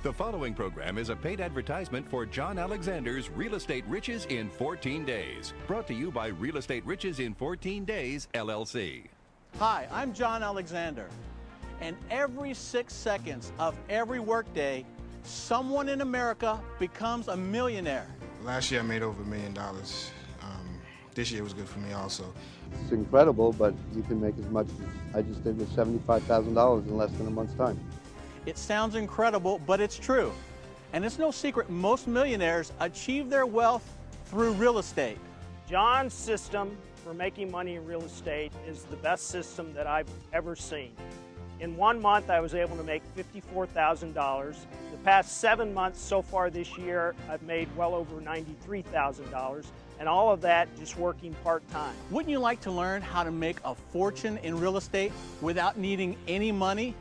The following program is a paid advertisement for John Alexander's Real Estate Riches in 14 Days. Brought to you by Real Estate Riches in 14 Days, LLC. Hi, I'm John Alexander. And every 6 seconds of every workday, someone in America becomes a millionaire. Last year I made over $1 million. This year was good for me also. It's incredible, but you can make as much as I just did with $75,000 in less than a month's time. It sounds incredible, but it's true. And it's no secret most millionaires achieve their wealth through real estate. John's system for making money in real estate is the best system that I've ever seen. In 1 month, I was able to make $54,000. The past 7 months so far this year, I've made well over $93,000, and all of that just working part-time. Wouldn't you like to learn how to make a fortune in real estate without needing any money?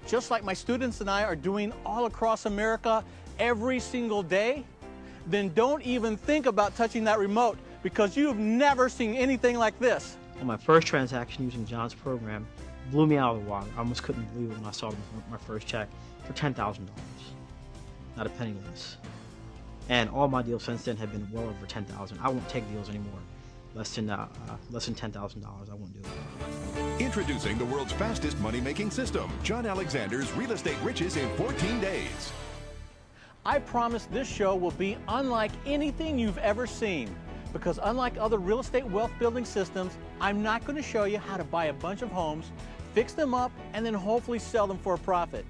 Just like my students and I are doing all across America every single day? Then don't even think about touching that remote, because you've never seen anything like this. On my first transaction using John's program, blew me out of the water. I almost couldn't believe it when I saw my first check for $10,000. Not a penny less. And all my deals since then have been well over $10,000. I won't take deals anymore. Less than $10,000, I won't do it. Introducing the world's fastest money-making system, John Alexander's Real Estate Riches in 14 Days. I promise this show will be unlike anything you've ever seen, because unlike other real estate wealth building systems, I'm not going to show you how to buy a bunch of homes, fix them up, and then hopefully sell them for a profit.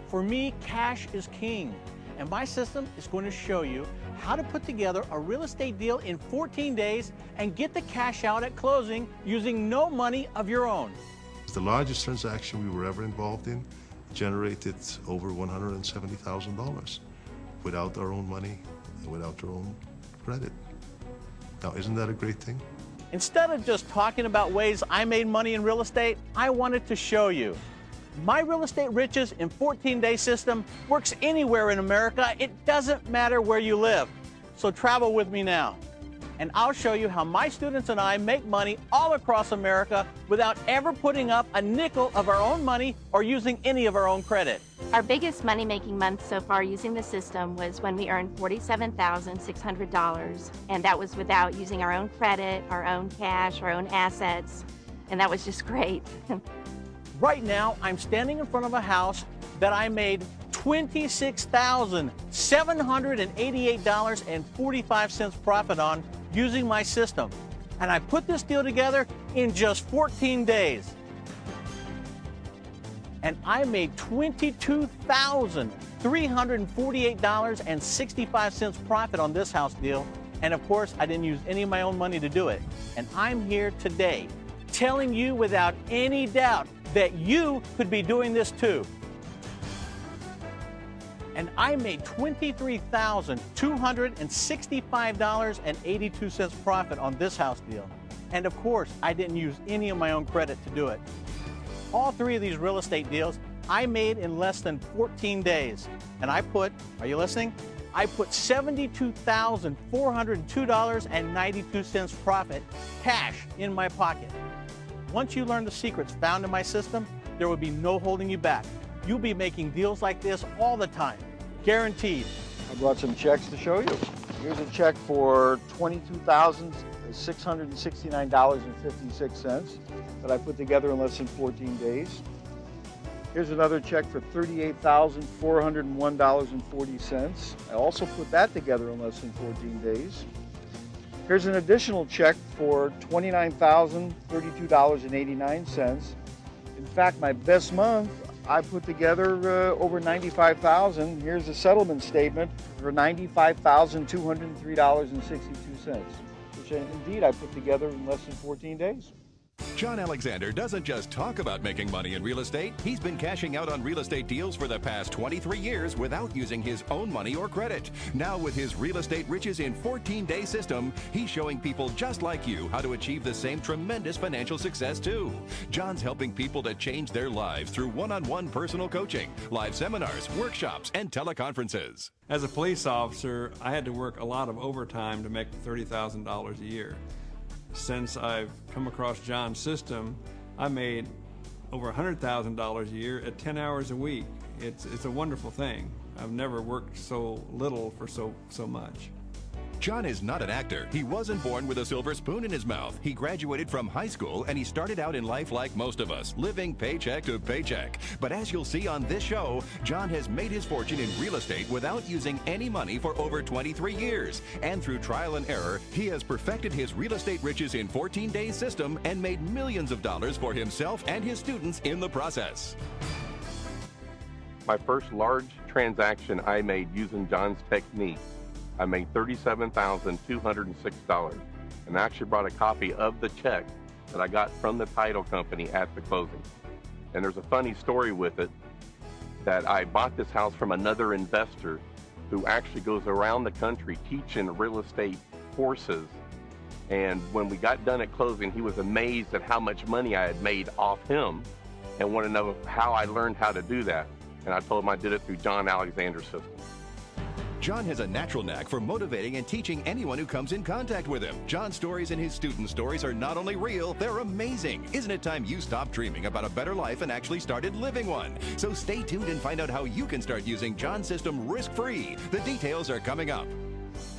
For me, cash is king, and my system is going to show you how to put together a real estate deal in 14 days and get the cash out at closing using no money of your own. It's the largest transaction we were ever involved in, generated over $170,000 without our own money and without our own credit. Now, isn't that a great thing? Instead of just talking about ways I made money in real estate, I wanted to show you. My Real Estate Riches in 14-day system works anywhere in America. It doesn't matter where you live. So travel with me now, and I'll show you how my students and I make money all across America without ever putting up a nickel of our own money or using any of our own credit. Our biggest money-making month so far using the system was when we earned $47,600, and that was without using our own credit, our own cash, our own assets, and that was just great. Right now, I'm standing in front of a house that I made $26,788.45 profit on using my system. And I put this deal together in just 14 days. And I made $22,348.65 profit on this house deal. And of course, I didn't use any of my own money to do it. And I'm here today telling you without any doubt that you could be doing this too. And I made $23,265.82 profit on this house deal. And of course, I didn't use any of my own credit to do it. All three of these real estate deals I made in less than 14 days. And I put, are you listening? I put $72,402.92 profit cash in my pocket. Once you learn the secrets found in my system, there will be no holding you back. You'll be making deals like this all the time, guaranteed. I brought some checks to show you. Here's a check for $22,669.56 that I put together in less than 14 days. Here's another check for $38,401.40. I also put that together in less than 14 days. Here's an additional check for $29,032.89. In fact, my best month, I put together over $95,000. Here's a settlement statement for $95,203.62, which indeed I put together in less than 14 days. John Alexander doesn't just talk about making money in real estate. He's been cashing out on real estate deals for the past 23 years without using his own money or credit. Now with his Real Estate Riches in 14-day system, he's showing people just like you how to achieve the same tremendous financial success too. John's helping people to change their lives through one-on-one personal coaching, live seminars, workshops, and teleconferences. As a police officer, I had to work a lot of overtime to make $30,000 a year. Since I've come across John's system, I made over $100,000 a year at 10 hours a week. It's a wonderful thing. I've never worked so little for so much. John is not an actor. He wasn't born with a silver spoon in his mouth. He graduated from high school and he started out in life like most of us, living paycheck to paycheck. But as you'll see on this show, John has made his fortune in real estate without using any money for over 23 years. And through trial and error, he has perfected his real estate riches in 14 days system and made millions of dollars for himself and his students in the process. My first large transaction I made using John's technique, I made $37,206 and I actually brought a copy of the check that I got from the title company at the closing. And there's a funny story with it, that I bought this house from another investor who actually goes around the country teaching real estate courses. And when we got done at closing, he was amazed at how much money I had made off him and wanted to know how I learned how to do that. And I told him I did it through John Alexander's system. John has a natural knack for motivating and teaching anyone who comes in contact with him. John's stories and his students' stories are not only real, they're amazing. Isn't it time you stopped dreaming about a better life and actually started living one? So stay tuned and find out how you can start using John's system risk-free. The details are coming up.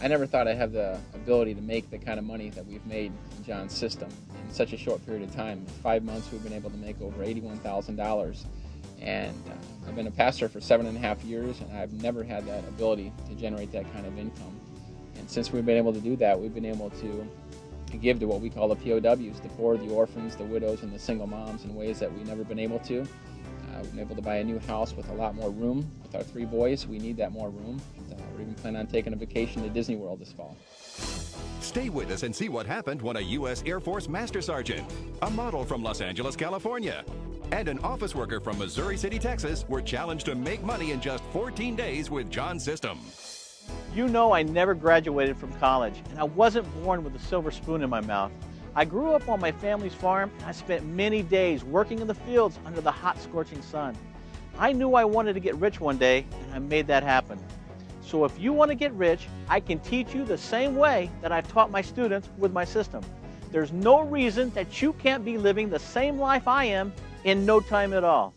I never thought I'd have the ability to make the kind of money that we've made in John's system in such a short period of time. In 5 months, we've been able to make over $81,000. And I've been a pastor for 7.5 years, and I've never had that ability to generate that kind of income. And since we've been able to do that, we've been able to give to what we call the POWs, the poor, the orphans, the widows, and the single moms in ways that we've never been able to. We've been able to buy a new house with a lot more room. With our 3 boys, we need that more room. We're even planning on taking a vacation to Disney World this fall. Stay with us and see what happened when a U.S. Air Force Master Sergeant, a model from Los Angeles, California, and an office worker from Missouri City, Texas, were challenged to make money in just 14 days with John's system. You know I never graduated from college, and I wasn't born with a silver spoon in my mouth. I grew up on my family's farm, and I spent many days working in the fields under the hot, scorching sun. I knew I wanted to get rich one day, and I made that happen. So if you want to get rich, I can teach you the same way that I've taught my students with my system. There's no reason that you can't be living the same life I am in no time at all.